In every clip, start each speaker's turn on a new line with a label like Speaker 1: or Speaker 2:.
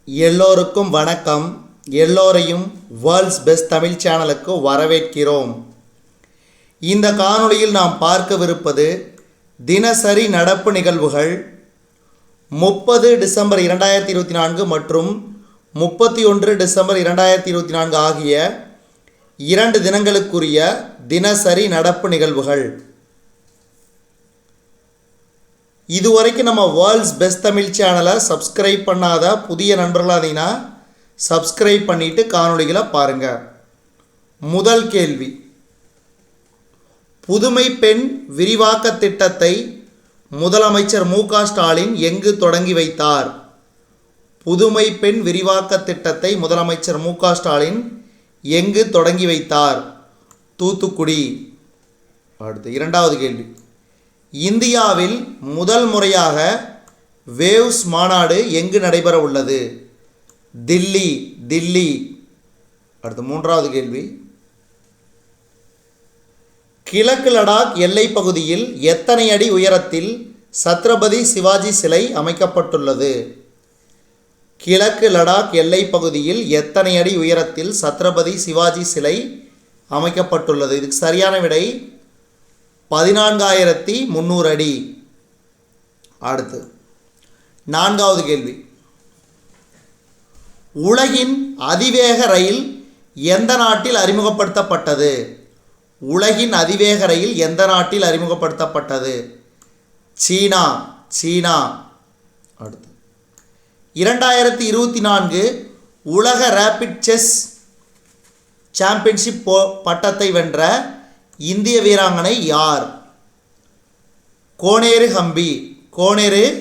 Speaker 1: எல்லோருக்கும் வணக்கம். எல்லோரையும் வேர்ல்ட்ஸ் பெஸ்ட் தமிழ் சேனலுக்கு வரவேற்கிறோம். இந்த காணொளியில் நாம் பார்க்கவிருப்பது தினசரி நடப்பு நிகழ்வுகள் 30 டிசம்பர் 2024 மற்றும் 31 டிசம்பர் 2024 ஆகிய 2 தினங்களுக்குரிய தினசரி நடப்பு நிகழ்வுகள். இதுவரைக்கும் நம்ம வேர்ல்ட்ஸ் பெஸ்ட் தமிழ் சேனலை சப்ஸ்கிரைப் பண்ணாத புதிய நண்பர்களாக இருந்தீங்கன்னா சப்ஸ்கிரைப் பண்ணிவிட்டு காணொளிகளை பாருங்கள். முதல் கேள்வி, புதுமை பெண் விரிவாக்க திட்டத்தை முதலமைச்சர் மு.க. ஸ்டாலின் எங்கு தொடங்கி வைத்தார்? புதுமை பெண் விரிவாக்க திட்டத்தை முதலமைச்சர் மு.க. ஸ்டாலின் எங்கு தொடங்கி வைத்தார்? தூத்துக்குடி. அடுத்து இரண்டாவது கேள்வி, இந்தியாவில் முதல் முறையாக வேவ்ஸ் மாநாடு எங்கு நடைபெற உள்ளது? தில்லி. அடுத்து மூன்றாவது கேள்வி, கிழக்கு லடாக் எல்லை பகுதியில் எத்தனை அடி உயரத்தில் சத்ரபதி சிவாஜி சிலை அமைக்கப்பட்டுள்ளது? கிழக்கு லடாக் எல்லை பகுதியில் எத்தனை அடி உயரத்தில் சத்ரபதி சிவாஜி சிலை அமைக்கப்பட்டுள்ளது? இதுக்கு சரியான விடை 14,300 அடி. அடுத்து நான்காவது கேள்வி, உலகின் அதிவேக ரயில் எந்த நாட்டில் அறிமுகப்படுத்தப்பட்டது? உலகின் அதிவேக ரயில் எந்த நாட்டில் அறிமுகப்படுத்தப்பட்டது? சீனா. அடுத்து 2024 உலக ரேபிட் செஸ் சாம்பியன்ஷிப் பட்டத்தை வென்ற இந்திய வீராங்கனை யார்? கோனேரு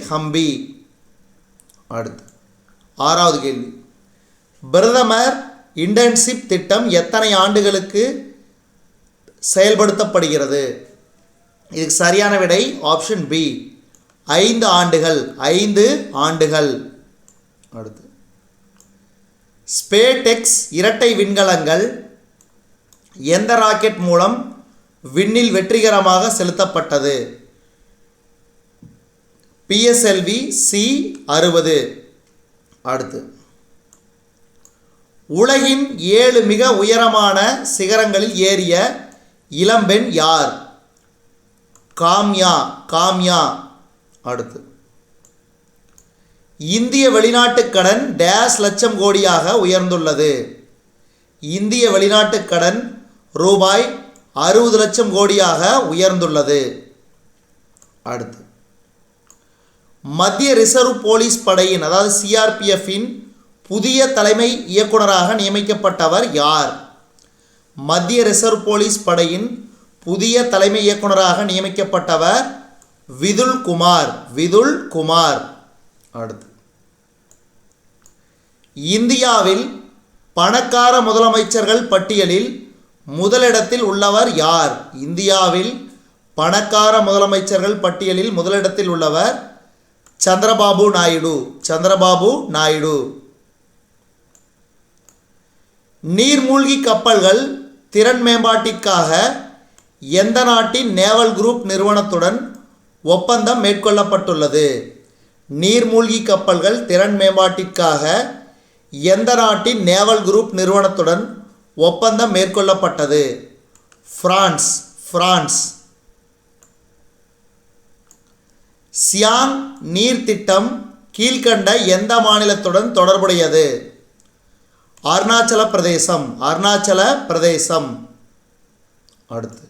Speaker 1: ஹம்பி. அடுத்து ஆறாவது கேள்வி, பிரதமர் இன்டர்ன்ஷிப் திட்டம் எத்தனை ஆண்டுகளுக்கு செயல்படுத்தப்படுகிறது? இதுக்கு சரியான விடை ஆப்ஷன் பி, 5 ஆண்டுகள். அடுத்து ஸ்பேடெக்ஸ் இரட்டை விண்கலங்கள் எந்த ராக்கெட் மூலம் விண்ணில் வெற்றிகரமாக செலுத்தப்பட்டது? PSLV C-60. அடுத்து உலகின் 7 மிக உயரமான சிகரங்களில் ஏறிய இளம்பெண் யார்? காம்யா. அடுத்து இந்திய வெளிநாட்டு கடன் டேஷ் லட்சம் கோடியாக உயர்ந்துள்ளது. இந்திய வெளிநாட்டு கடன் ரூபாய் 60 லட்சம் கோடியாக உயர்ந்துள்ளது. அடுத்து மத்திய ரிசர்வ் போலீஸ் படையின் அதாவது CRPF-இன் புதிய தலைமை இயக்குனராக நியமிக்கப்பட்டவர் யார்? மத்திய ரிசர்வ் போலீஸ் படையின் புதிய தலைமை இயக்குனராக நியமிக்கப்பட்டவர் விதுல் குமார். அடுத்து இந்தியாவில் பணக்கார முதலமைச்சர்கள் பட்டியலில் முதலிடத்தில் உள்ளவர் யார்? இந்தியாவில் பணக்கார முதலமைச்சர்கள் பட்டியலில் முதலிடத்தில் உள்ளவர் சந்திரபாபு நாயுடு. நீர்மூழ்கி கப்பல்கள் திறன் மேம்பாட்டிற்காக எந்த நாட்டின் நேவல் குரூப் நிறுவனத்துடன் ஒப்பந்தம் மேற்கொள்ளப்பட்டுள்ளது? நீர்மூழ்கி கப்பல்கள் திறன் மேம்பாட்டிற்காக எந்த நாட்டின் நேவல் குரூப் நிறுவனத்துடன் ஒப்பந்தம் மேற்கொள்ளப்பட்டது? பிரான்ஸ். சியாங் நீர் திட்டம் கீழ்கண்ட எந்த மாநிலத்துடன் தொடர்புடையது? அருணாச்சல பிரதேசம். அடுத்து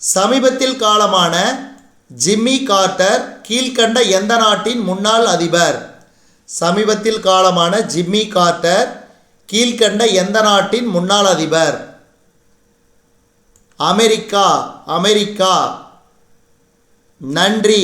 Speaker 1: சமீபத்தில் காலமான ஜிம்மி கார்ட்டர் கீழ்கண்ட எந்த நாட்டின் முன்னாள் அதிபர்? சமீபத்தில் காலமான ஜிம்மி கார்ட்டர் கீழ்கண்ட எந்த நாட்டின் முன்னாள் அதிபர்? அமெரிக்கா. நன்றி.